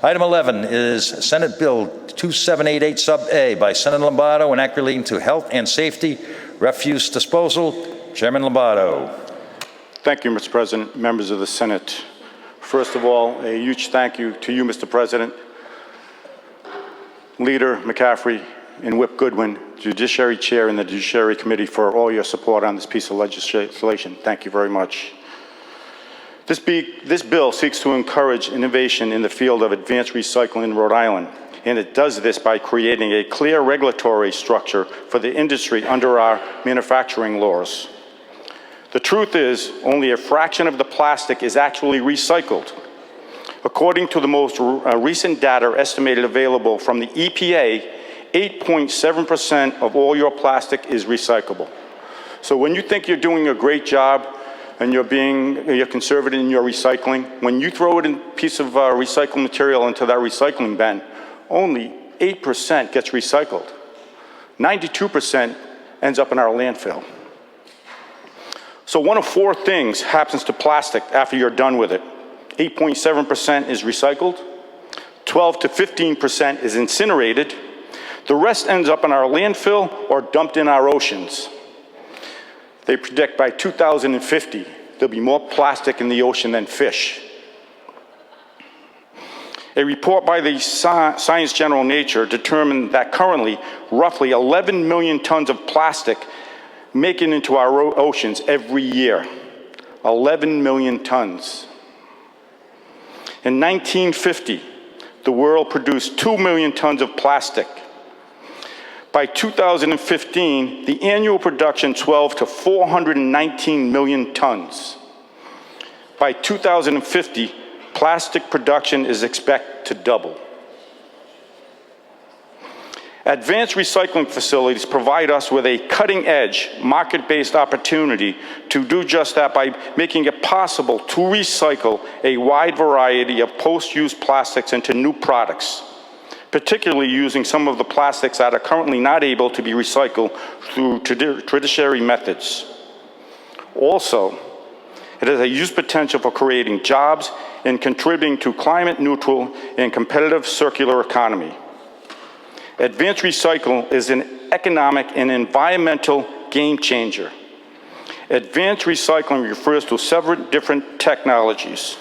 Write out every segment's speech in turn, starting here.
Item 11 is Senate Bill 2788 Sub A by Senator Lombardo, and act relating to health and safety refuse disposal. Chairman Lombardo. Thank you, Mr. President, members of the Senate. First of all, a huge thank you to you, Mr. President, Leader McCaffrey, and Whip Goodwin, Judiciary Chair and the Judiciary Committee, for all your support on this piece of legislation. Thank you very much. This bill seeks to encourage innovation in the field of advanced recycling in Rhode Island, and it does this by creating a clear regulatory structure for the industry under our manufacturing laws. The truth is, only a fraction of the plastic is actually recycled. According to the most recent data estimated available from the EPA, 8.7% of all your plastic is recyclable. So when you think you're doing a great job and you're conservative in your recycling, when you throw it in a piece of recycled material into that recycling bin, only 8% gets recycled. 92% ends up in our landfill. So one of four things happens to plastic after you're done with it. 8.7% is recycled, 12 to 15% is incinerated, the rest ends up in our landfill or dumped in our oceans. They predict by 2050, there'll be more plastic in the ocean than fish. A report by the Science Journal Nature determined that currently roughly 11 million tons of plastic make it into our oceans every year. 11 million tons. In 1950, the world produced 2 million tons of plastic. By 2015, the annual production swelled to 419 million tons. By 2050, plastic production is expected to double. Advanced recycling facilities provide us with a cutting-edge, market-based opportunity to do just that by making it possible to recycle a wide variety of post-use plastics into new products, particularly using some of the plastics that are currently not able to be recycled through traditional methods. Also, it has a huge potential for creating jobs and contributing to climate-neutral and competitive circular economy. Advanced recycling is an economic and environmental game changer. Advanced recycling refers to several different technologies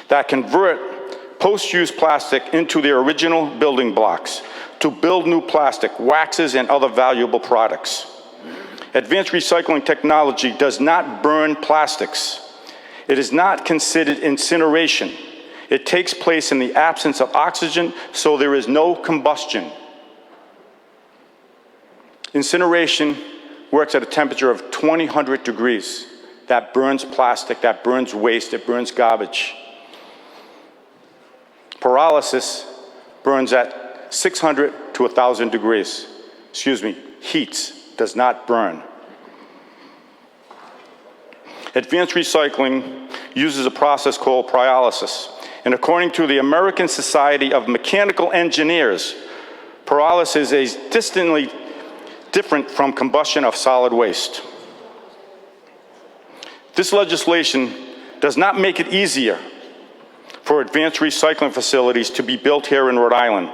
that convert post-use plastic into their original building blocks to build new plastic, waxes, and other valuable products. Advanced recycling technology does not burn plastics. It is not considered incineration. It takes place in the absence of oxygen, so there is no combustion. Incineration works at a temperature of 2,000 degrees. That burns plastic, that burns waste, it burns garbage. Pyrolysis burns at 600 to 1,000 degrees. Heats, does not burn. Advanced recycling uses a process called pyrolysis. And according to the American Society of Mechanical Engineers, pyrolysis is distantly different from combustion of solid waste. This legislation does not make it easier for advanced recycling facilities to be built here in Rhode Island.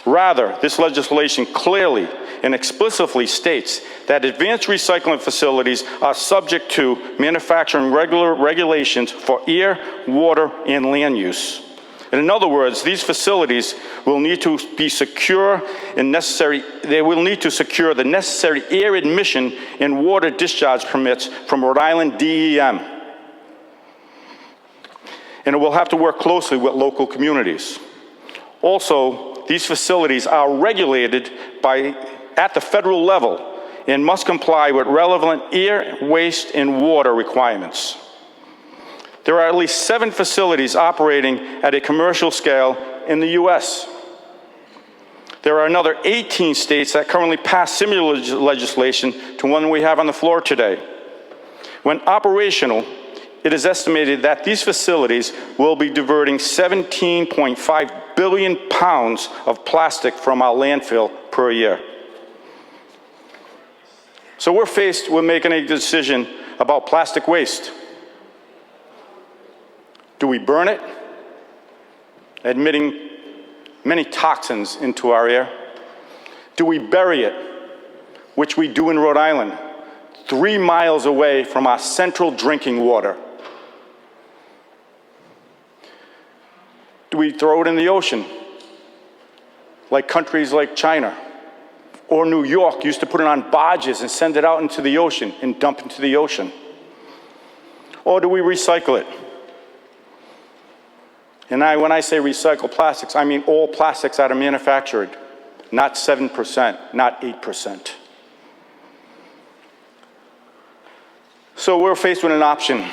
Rather, this legislation clearly and explicitly states that advanced recycling facilities are subject to manufacturing regulations for air, water, and land use. And in other words, these facilities will need to be secure and they will need to secure the necessary air admission and water discharge permits from Rhode Island DEM. And it will have to work closely with local communities. Also, these facilities are regulated at the federal level and must comply with relevant air, waste, and water requirements. There are at least 7 facilities operating at a commercial scale in the U.S. There are another 18 states that currently pass similar legislation to one we have on the floor today. When operational, it is estimated that these facilities will be diverting 17.5 billion pounds of plastic from our landfill per year. So we're faced with making a decision about plastic waste. Do we burn it? emitting many toxins into our air? Do we bury it, which we do in Rhode Island, 3 miles away from our central drinking water? Do we throw it in the ocean, like countries like China or New York used to put it on barges and send it out into the ocean and dump into the ocean? Or do we recycle it? And when I say recycle plastics, I mean all plastics that are manufactured, not 7%, not 8%. So we're faced with an option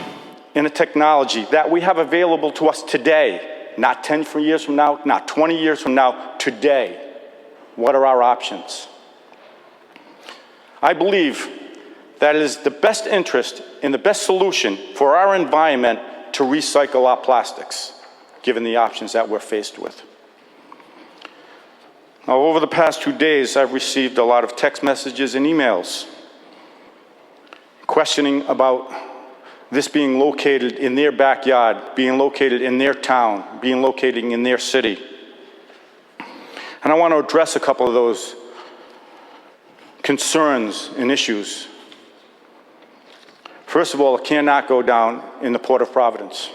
in a technology that we have available to us today, not 10 years from now, not 20 years from now, today. What are our options? I believe that it is the best interest and the best solution for our environment to recycle our plastics, given the options that we're faced with. Now, over the past 2 days, I've received a lot of text messages and emails questioning about this being located in their backyard, being located in their town, being located in their city. And I want to address a couple of those concerns and issues. First of all, it cannot go down in the Port of Providence.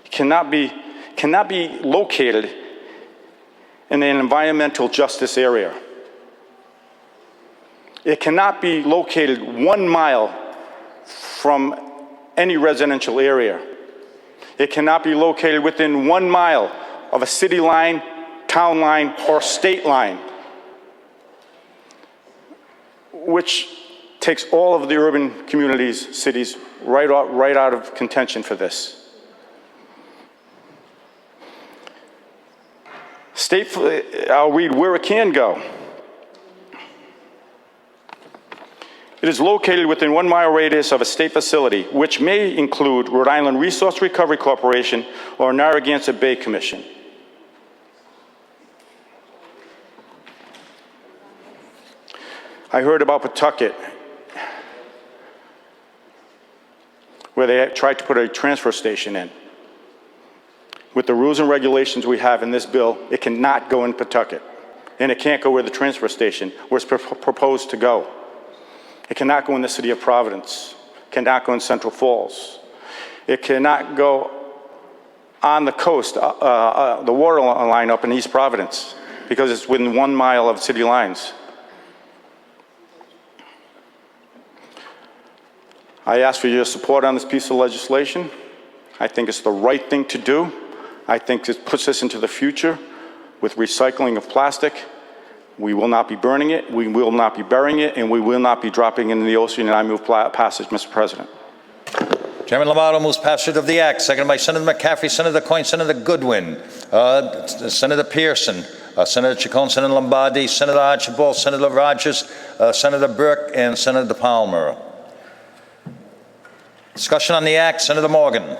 It cannot be located in an environmental justice area. It cannot be located 1 mile from any residential area. It cannot be located within 1 mile of a city line, town line, or state line, which takes all of the urban communities, cities, right out of contention for this. I'll read where it can go. It is located within 1 mile radius of a state facility, which may include Rhode Island Resource Recovery Corporation or Narragansett Bay Commission. I heard about Pawtucket, where they tried to put a transfer station in. With the rules and regulations we have in this bill, it cannot go in Pawtucket, and it can't go where the transfer station was proposed to go. It cannot go in the city of Providence. It cannot go in Central Falls. It cannot go on the coast, the water line up in East Providence, because it's within 1 mile of city lines. I ask for your support on this piece of legislation. I think it's the right thing to do. I think it puts us into the future with recycling of plastic. We will not be burning it, we will not be burying it, and we will not be dropping it in the ocean, and I move passage, Mr. President. Chairman Lombardo moves passage of the act, seconded by Senator McCaffrey, Senator Coyne, Senator Goodwin, Senator Pearson, Senator Chacon, Senator Lombardi, Senator Archibald, Senator Rogers, Senator Burke, and Senator Palmer. Discussion on the act, Senator Morgan.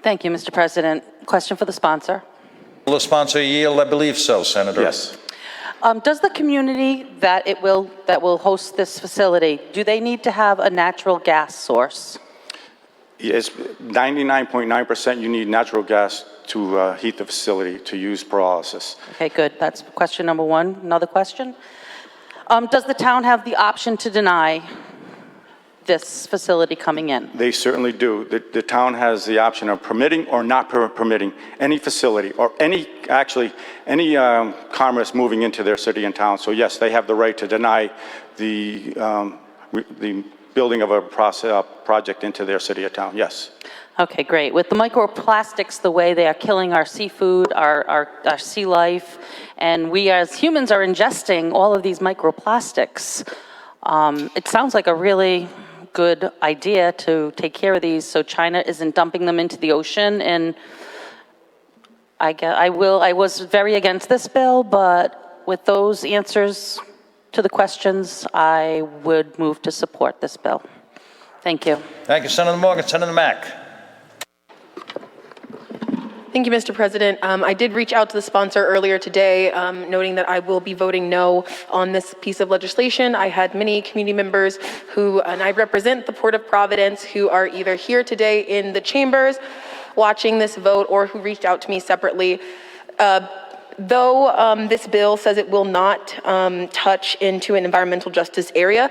Thank you, Mr. President. Question for the sponsor. Will the sponsor yield? I believe so, Senator. Yes. Does the community that will host this facility, do they need to have a natural gas source? Yes, 99.9% you need natural gas to heat the facility, to use pyrolysis. Okay, good. That's question number one. Another question. Does the town have the option to deny this facility coming in? They certainly do. The town has the option of permitting or not permitting any facility or any commerce moving into their city and town. So yes, they have the right to deny the building of a project into their city or town, yes. Okay, great. With the microplastics, the way they are killing our seafood, our sea life, and we as humans are ingesting all of these microplastics, it sounds like a really good idea to take care of these so China isn't dumping them into the ocean. And I was very against this bill, but with those answers to the questions, I would move to support this bill. Thank you. Thank you, Senator Morgan. Senator Mack. Thank you, Mr. President. I did reach out to the sponsor earlier today, noting that I will be voting no on this piece of legislation. I had many community members and I represent the Port of Providence, who are either here today in the chambers watching this vote or who reached out to me separately. Though this bill says it will not touch into an environmental justice area,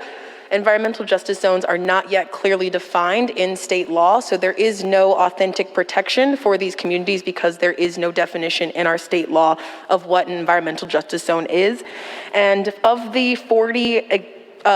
environmental justice zones are not yet clearly defined in state law, so there is no authentic protection for these communities because there is no definition in our state law of what an environmental justice zone is. And of the 40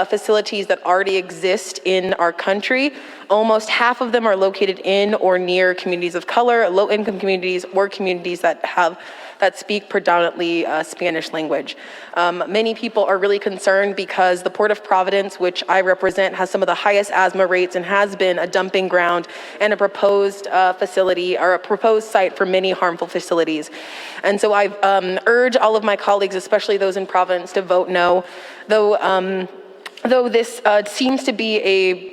facilities that already exist in our country, almost half of them are located in or near communities of color, low-income communities, or communities that speak predominantly Spanish language. Many people are really concerned because the Port of Providence, which I represent, has some of the highest asthma rates and has been a dumping ground and a proposed facility or a proposed site for many harmful facilities. And so I urge all of my colleagues, especially those in Providence, to vote no. Though this seems to be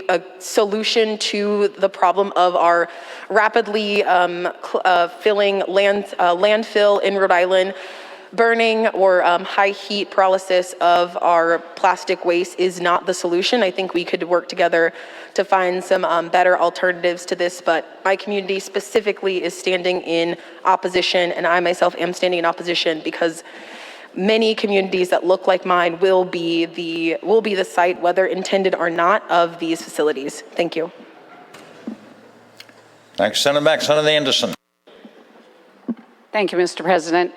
a solution to the problem of our rapidly filling landfill in Rhode Island, burning or high heat pyrolysis of our plastic waste is not the solution. I think we could work together to find some better alternatives to this, but my community specifically is standing in opposition, and I myself am standing in opposition because many communities that look like mine will be the site, whether intended or not, of these facilities. Thank you. Thanks, Senator Mack. Senator Anderson. Thank you, Mr. President.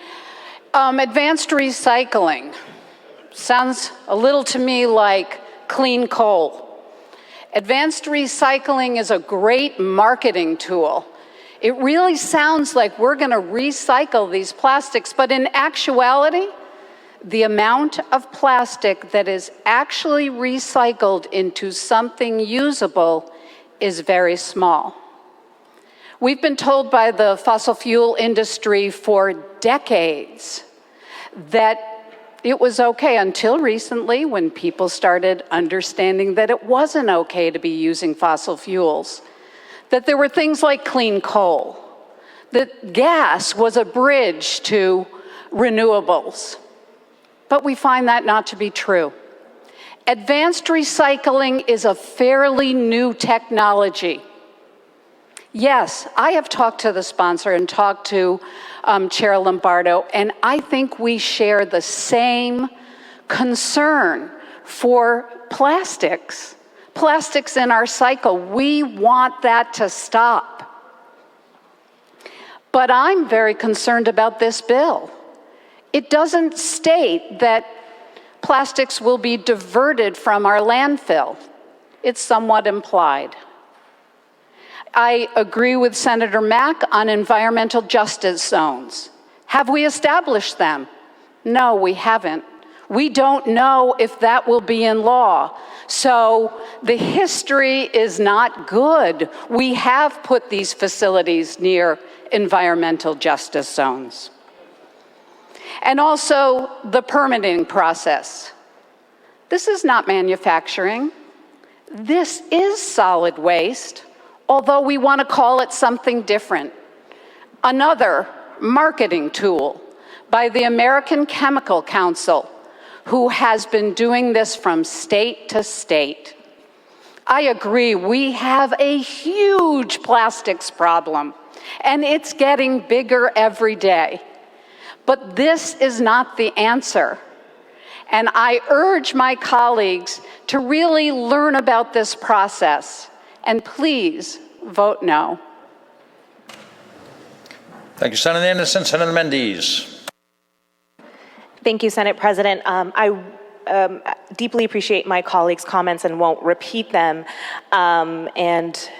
Advanced recycling sounds a little to me like clean coal. Advanced recycling is a great marketing tool. It really sounds like we're going to recycle these plastics, but in actuality, the amount of plastic that is actually recycled into something usable is very small. We've been told by the fossil fuel industry for decades that it was okay until recently when people started understanding that it wasn't okay to be using fossil fuels, that there were things like clean coal, that gas was a bridge to renewables. But we find that not to be true. Advanced recycling is a fairly new technology. Yes, I have talked to the sponsor and talked to Chair Lombardo, and I think we share the same concern for plastics in our cycle. We want that to stop. But I'm very concerned about this bill. It doesn't state that plastics will be diverted from our landfill. It's somewhat implied. I agree with Senator Mack on environmental justice zones. Have we established them? No, we haven't. We don't know if that will be in law. So the history is not good. We have put these facilities near environmental justice zones. And also the permitting process. This is not manufacturing. This is solid waste, although we want to call it something different. Another marketing tool by the American Chemical Council, who has been doing this from state to state. I agree, we have a huge plastics problem, and it's getting bigger every day. But this is not the answer. And I urge my colleagues to really learn about this process. And please vote no. Thank you, Senator Anderson. Senator Mendez. Thank you, Senate President. I deeply appreciate my colleagues' comments and won't repeat them. And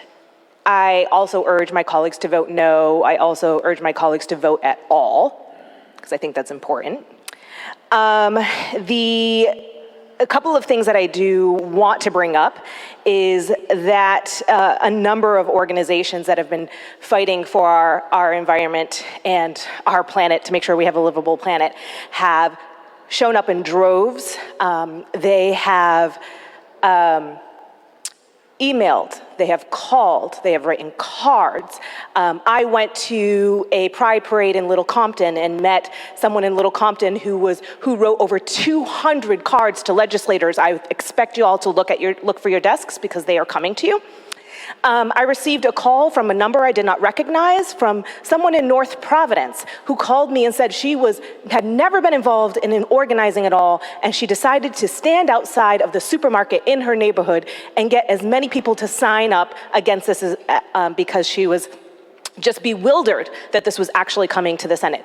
I also urge my colleagues to vote no. I also urge my colleagues to vote at all, because I think that's important. A couple of things that I do want to bring up is that a number of organizations that have been fighting for our environment and our planet to make sure we have a livable planet have shown up in droves. They have emailed, they have called, they have written cards. I went to a pride parade in Little Compton and met someone in Little Compton who wrote over 200 cards to legislators. I expect you all to look for your desks because they are coming to you. I received a call from a number I did not recognize from someone in North Providence who called me and said she had never been involved in organizing at all, and she decided to stand outside of the supermarket in her neighborhood and get as many people to sign up against this because she was just bewildered that this was actually coming to the Senate.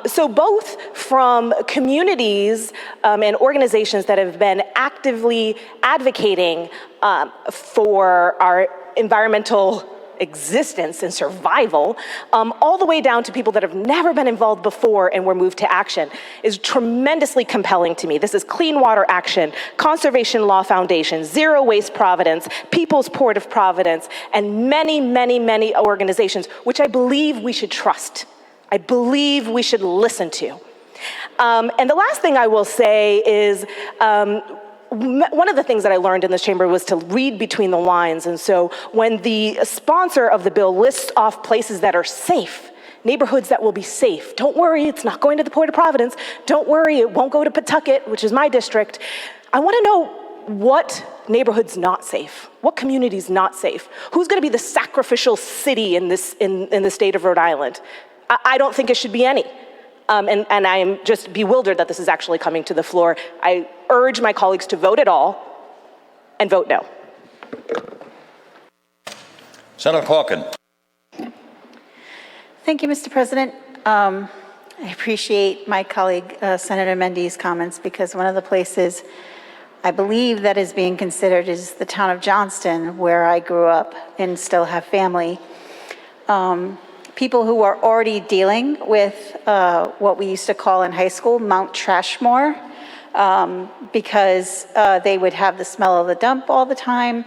So both from communities and organizations that have been actively advocating for our environmental existence and survival, all the way down to people that have never been involved before and were moved to action, is tremendously compelling to me. This is Clean Water Action, Conservation Law Foundation, Zero Waste Providence, People's Port of Providence, and many, many, many organizations, which I believe we should trust. I believe we should listen to. And the last thing I will say is, one of the things that I learned in this chamber was to read between the lines. And so when the sponsor of the bill lists off places that are safe, neighborhoods that will be safe, don't worry, it's not going to the Port of Providence. Don't worry, it won't go to Pawtucket, which is my district. I want to know what neighborhood's not safe, what community's not safe, who's going to be the sacrificial city in the state of Rhode Island. I don't think it should be any. And I am just bewildered that this is actually coming to the floor. I urge my colleagues to vote at all and vote no. Senator Corkin. Thank you, Mr. President. I appreciate my colleague, Senator Mendy's comments, because one of the places I believe that is being considered is the town of Johnston, where I grew up and still have family. People who are already dealing with what we used to call in high school Mount Trashmore, because they would have the smell of the dump all the time,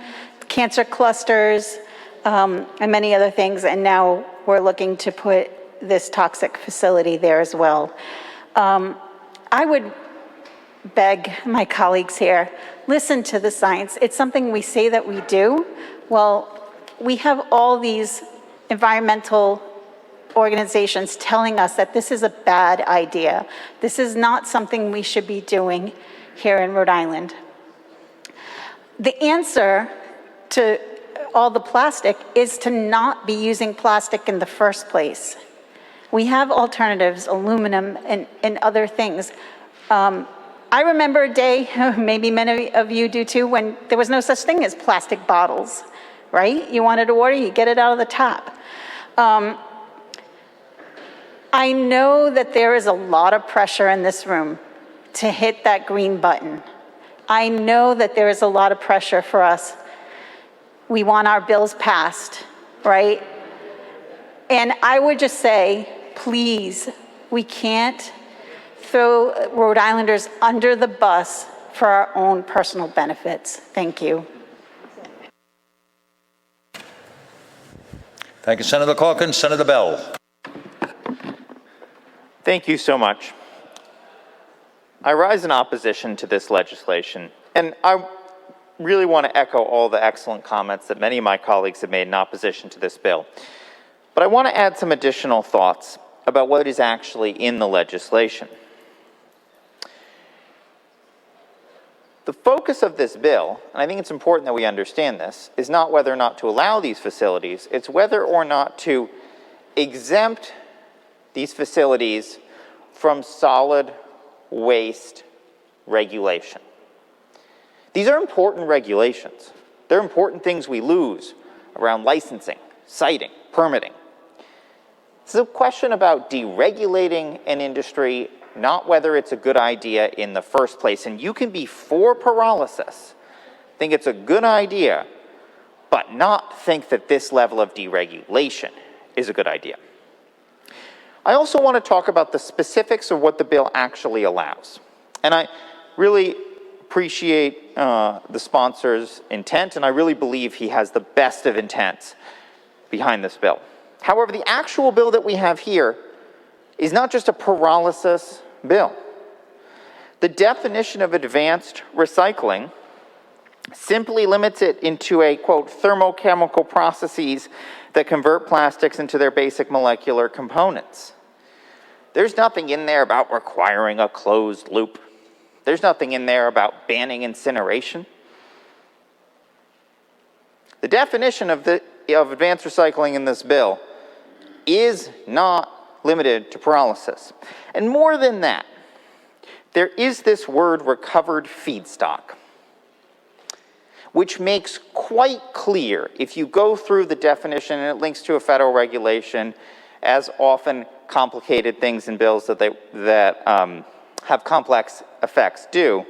cancer clusters, and many other things, and now we're looking to put this toxic facility there as well. I would beg my colleagues here, listen to the science. It's something we say that we do. Well, we have all these environmental organizations telling us that this is a bad idea. This is not something we should be doing here in Rhode Island. The answer to all the plastic is to not be using plastic in the first place. We have alternatives, aluminum and other things. I remember a day, maybe many of you do too, when there was no such thing as plastic bottles, right? You wanted water, you get it out of the tap. I know that there is a lot of pressure in this room to hit that green button. I know that there is a lot of pressure for us. We want our bills passed, right? And I would just say, please, we can't throw Rhode Islanders under the bus for our own personal benefits. Thank you. Thank you, Senator Corkin. Senator Bell. Thank you so much. I rise in opposition to this legislation, and I really want to echo all the excellent comments that many of my colleagues have made in opposition to this bill. But I want to add some additional thoughts about what is actually in the legislation. The focus of this bill, and I think it's important that we understand this, is not whether or not to allow these facilities, it's whether or not to exempt these facilities from solid waste regulation. These are important regulations. They're important things we lose around licensing, siting, permitting. It's a question about deregulating an industry, not whether it's a good idea in the first place. And you can be for pyrolysis, think it's a good idea, but not think that this level of deregulation is a good idea. I also want to talk about the specifics of what the bill actually allows. And I really appreciate the sponsor's intent, and I really believe he has the best of intents behind this bill. However, the actual bill that we have here is not just a pyrolysis bill. The definition of advanced recycling simply limits it into a, quote, thermochemical processes that convert plastics into their basic molecular components. There's nothing in there about requiring a closed loop. There's nothing in there about banning incineration. The definition of advanced recycling in this bill is not limited to pyrolysis. And more than that, there is this word recovered feedstock, which makes quite clear, if you go through the definition, and it links to a federal regulation, as often complicated things in bills that have complex effects do,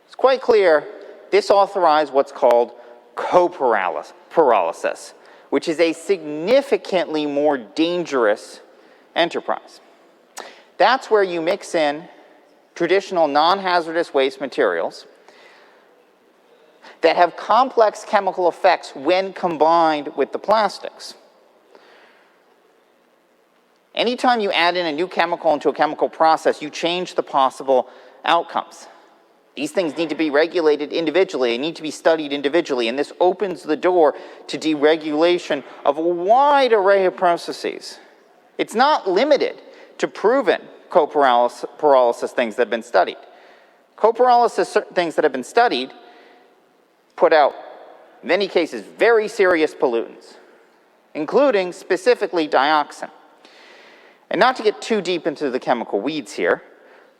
it's quite clear this authorized what's called co-pyrolysis, which is a significantly more dangerous enterprise. That's where you mix in traditional non-hazardous waste materials that have complex chemical effects when combined with the plastics. Anytime you add in a new chemical into a chemical process, you change the possible outcomes. These things need to be regulated individually, they need to be studied individually, and this opens the door to deregulation of a wide array of processes. It's not limited to proven co-pyrolysis things that have been studied. Co-pyrolysis things that have been studied put out, in many cases, very serious pollutants, including specifically dioxin. And not to get too deep into the chemical weeds here,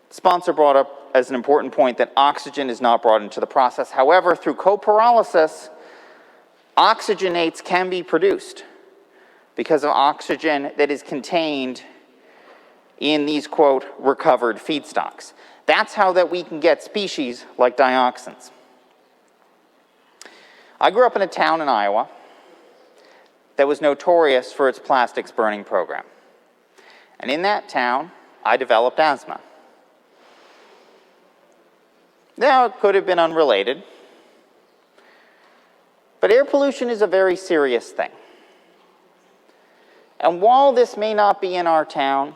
the sponsor brought up as an important point that oxygen is not brought into the process. However, through co-pyrolysis, oxygenates can be produced because of oxygen that is contained in these, quote, recovered feedstocks. That's how that we can get species like dioxins. I grew up in a town in Iowa that was notorious for its plastics burning program. And in that town, I developed asthma. Now, it could have been unrelated, but air pollution is a very serious thing. And while this may not be in our town,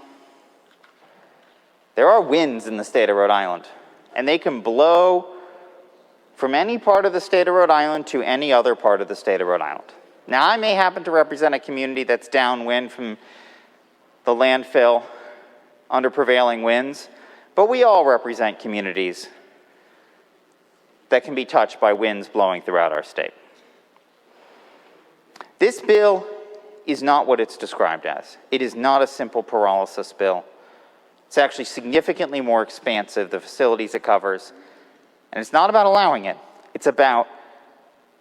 there are winds in the state of Rhode Island, and they can blow from any part of the state of Rhode Island to any other part of the state of Rhode Island. Now, I may happen to represent a community that's downwind from the landfill under prevailing winds, but we all represent communities that can be touched by winds blowing throughout our state. This bill is not what it's described as. It is not a simple pyrolysis bill. It's actually significantly more expansive, the facilities it covers, and it's not about allowing it. It's about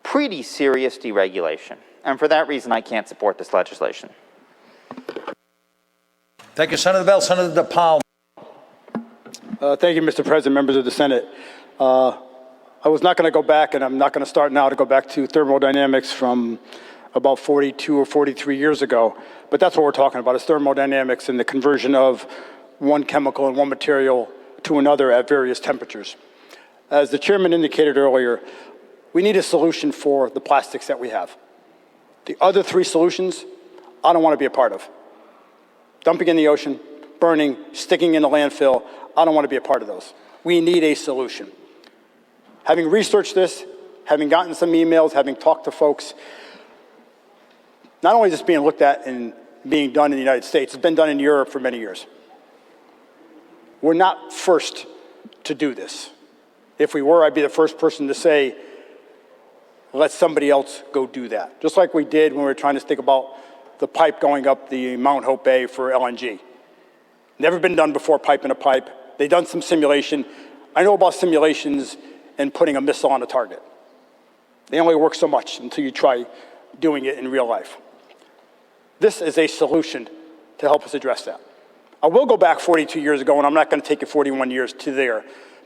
pretty serious deregulation. And for that reason, I can't support this legislation. Thank you, Senator Bell. Senator DePaul. Thank you, Mr. President, members of the Senate. I was not going to go back, and I'm not going to start now to go back to thermodynamics from about 42 or 43 years ago, but that's what we're talking about, is thermodynamics and the conversion of one chemical and one material to another at various temperatures. As the chairman indicated earlier, we need a solution for the plastics that we have. The other three solutions, I don't want to be a part of. Dumping in the ocean, burning, sticking in the landfill, I don't want to be a part of those. We need a solution. Having researched this, having gotten some emails, having talked to folks, not only is this being looked at and being done in the United States, it's been done in Europe for many years. We're not first to do this. If we were, I'd be the first person to say, let somebody else go do that. Just like we did when we were trying to think about the pipe going up the Mount Hope Bay for LNG. Never been done before, pipe in a pipe. They've done some simulation. I know about simulations and putting a missile on a target. They only work so much until you try doing it in real life. This is a solution to help us address that. I will go back 42 years ago, and I'm not going to take it 41 years to there.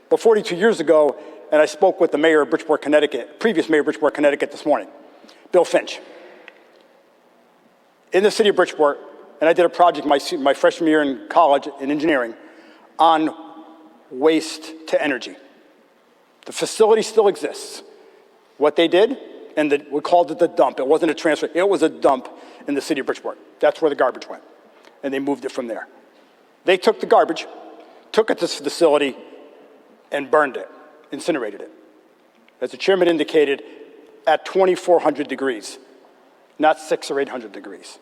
But 42 years ago, and I spoke with the mayor of Bridgeport, Connecticut, previous mayor of Bridgeport, Connecticut this morning, Bill Finch. In the city of Bridgeport, and I did a project my freshman year in college in engineering on waste to energy. The facility still exists. What they did, and we called it the dump. It wasn't a transfer, it was a dump in the city of Bridgeport. That's where the garbage went, and they moved it from there. They took the garbage, took it to this facility, and burned it, incinerated it. As the chairman indicated, at 2,400 degrees, not 600 or 800 degrees.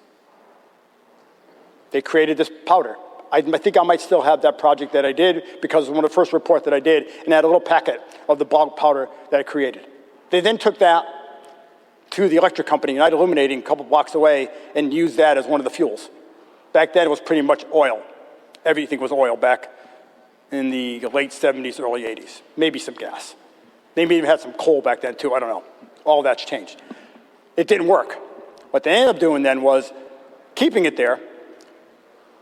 They created this powder. I think I might still have that project that I did because it was one of the first reports that I did, and I had a little packet of the bulk powder that I created. They then took that, to the electric company, United Illuminating, a couple blocks away, and use that as one of the fuels. Back then, it was pretty much oil. Everything was oil back in the late 70s, early 80s. Maybe some gas. Maybe even had some coal back then, too. I don't know. All that's changed. It didn't work. What they ended up doing then was keeping it there.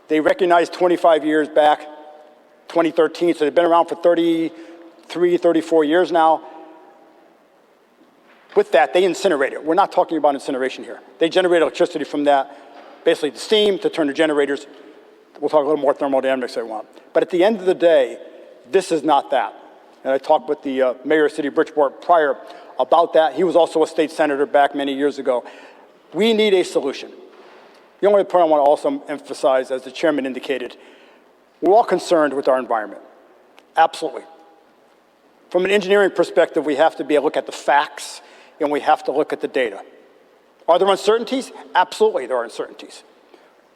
They recognized 25 years back, 2013, so they've been around for 33, 34 years now. With that, they incinerate it. We're not talking about incineration here. They generate electricity from that, basically the steam to turn to generators. We'll talk a little more thermodynamics if I want. But at the end of the day, this is not that. And I talked with the mayor of the city of Bridgeport prior about that. He was also a state senator back many years ago. We need a solution. The only point I want to also emphasize, as the chairman indicated, we're all concerned with our environment. Absolutely. From an engineering perspective, we have to be able to look at the facts and we have to look at the data. Are there uncertainties? Absolutely, there are uncertainties.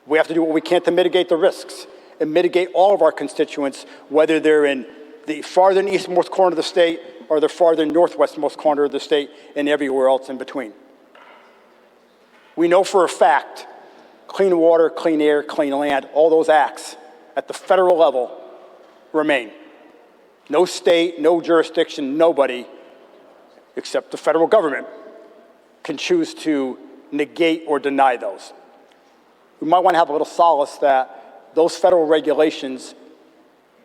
We have to do what we can to mitigate the risks and mitigate all of our constituents, whether they're in the farther eastmost corner of the state or the farther northwestmost corner of the state and everywhere else in between. We know for a fact, clean water, clean air, clean land, all those acts at the federal level remain. No state, no jurisdiction, nobody, except the federal government, can choose to negate or deny those. We might want to have a little solace that those federal regulations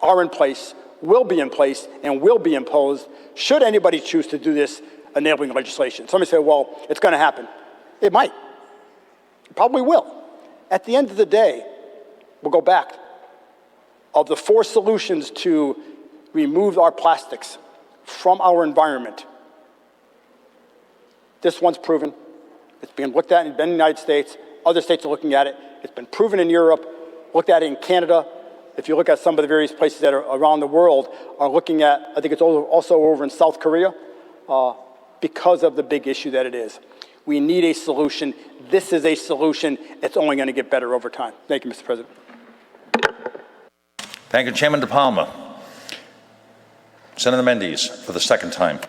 are in place, will be in place, and will be imposed should anybody choose to do this enabling legislation. Somebody say, well, it's going to happen. It might. It probably will. At the end of the day, we'll go back. Of the 4 solutions to remove our plastics from our environment, this one's proven. It's being looked at in the United States. Other states are looking at it. It's been proven in Europe, looked at in Canada. If you look at some of the various places that are around the world are looking at, I think it's also over in South Korea, because of the big issue that it is. We need a solution. This is a solution. It's only going to get better over time. Thank you, Mr. President. Thank you, Chairman DePalma. Senator Mendes, for the second time.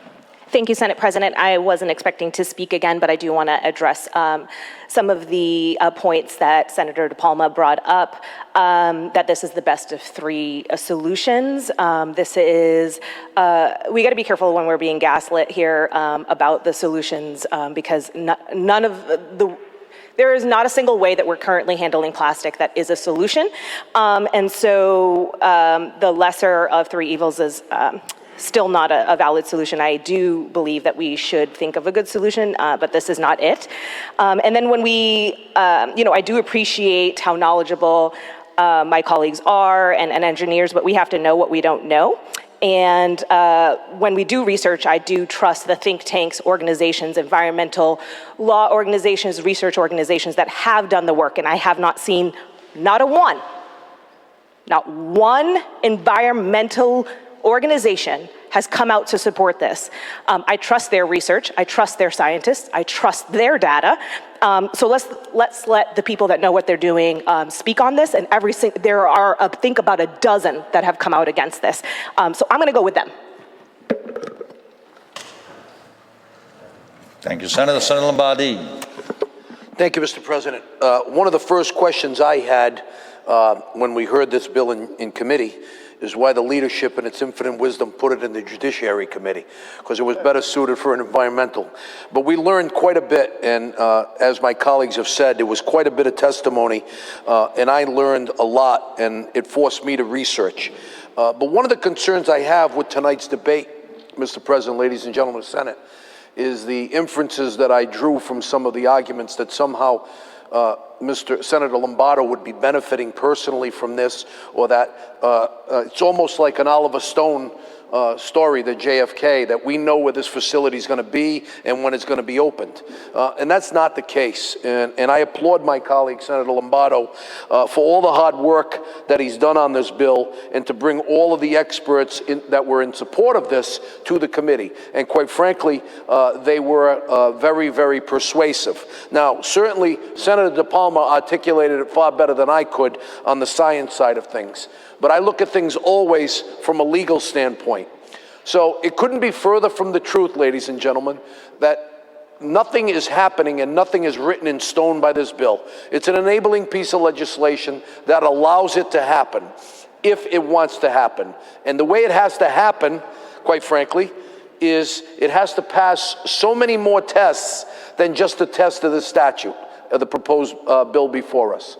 Thank you, Senate President. I wasn't expecting to speak again, but I do want to address some of the points that Senator DePalma brought up, that this is the best of 3 solutions. This is, we got to be careful when we're being gaslit here about the solutions, because none of there is not a single way that we're currently handling plastic that is a solution. And so the lesser of 3 evils is still not a valid solution. I do believe that we should think of a good solution, but this is not it. And then when we, I do appreciate how knowledgeable my colleagues are and engineers, but we have to know what we don't know. And when we do research, I do trust the think tanks, organizations, environmental law organizations, research organizations that have done the work, and I have not seen not one environmental organization has come out to support this. I trust their research, I trust their scientists, I trust their data. So let's let the people that know what they're doing speak on this, and there are, I think, about a dozen that have come out against this. So I'm gonna go with them. Thank you, Senator. Senator Lombardo. Thank you, Mr. President. One of the first questions I had when we heard this bill in committee is why the leadership in its infinite wisdom put it in the Judiciary Committee, because it was better suited for an environmental. But we learned quite a bit, and as my colleagues have said, there was quite a bit of testimony, and I learned a lot, and it forced me to research. But one of the concerns I have with tonight's debate, Mr. President, ladies and gentlemen of the Senate, is the inferences that I drew from some of the arguments that somehow Senator Lombardo would be benefiting personally from this, or that it's almost like an Oliver Stone story, the JFK, that we know where this facility is going to be and when it's going to be opened. And that's not the case. And I applaud my colleague, Senator Lombardo, for all the hard work that he's done on this bill and to bring all of the experts that were in support of this to the committee. And quite frankly, they were very, very persuasive. Now, certainly, Senator DePalma articulated it far better than I could on the science side of things. But I look at things always from a legal standpoint. So it couldn't be further from the truth, ladies and gentlemen, that nothing is happening and nothing is written in stone by this bill. It's an enabling piece of legislation that allows it to happen if it wants to happen. And the way it has to happen, quite frankly, is it has to pass so many more tests than just the test of the statute, of the proposed bill before us.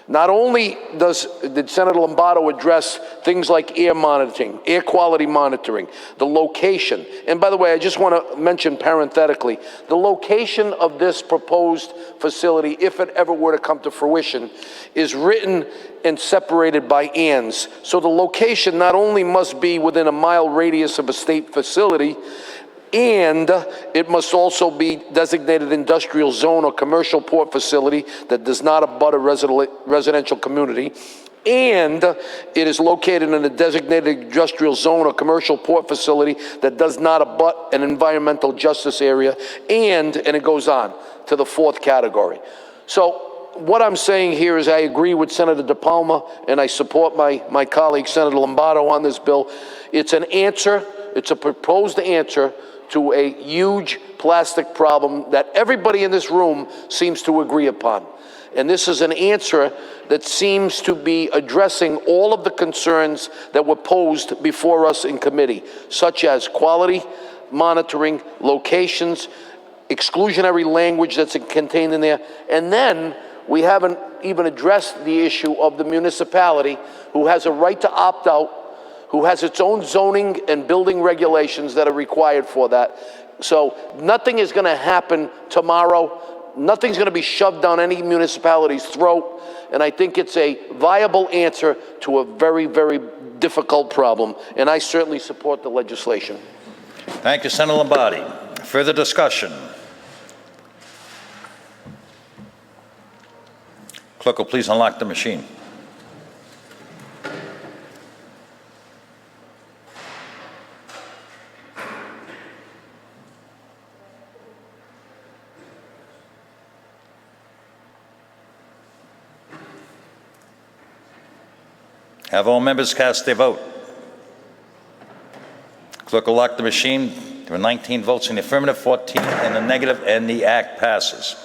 Not only did Senator Lombardo address things like air monitoring, air quality monitoring, the location, and by the way, I just want to mention parenthetically, the location of this proposed facility, if it ever were to come to fruition, is written and separated by ands. So the location not only must be within a mile radius of a state facility, and it must also be designated industrial zone or commercial port facility that does not abut a residential community, and it is located in a designated industrial zone or commercial port facility that does not abut an environmental justice area, and it goes on to the fourth category. So what I'm saying here is I agree with Senator DePalma, and I support my colleague Senator Lombardo on this bill. It's an answer, it's a proposed answer to a huge plastic problem that everybody in this room seems to agree upon. And this is an answer that seems to be addressing all of the concerns that were posed before us in committee, such as quality, monitoring, locations, exclusionary language that's contained in there, and then we haven't even addressed the issue of the municipality who has a right to opt out, who has its own zoning and building regulations that are required for that. So nothing is going to happen tomorrow. Nothing's going to be shoved down any municipality's throat. And I think it's a viable answer to a very, very difficult problem. And I certainly support the legislation. Thank you, Senator Lombardo. Further discussion? Clerk will please unlock the machine. Have all members cast their vote? Clerk will lock the machine. There are 19 votes in the affirmative, 14 in the negative, and the act passes.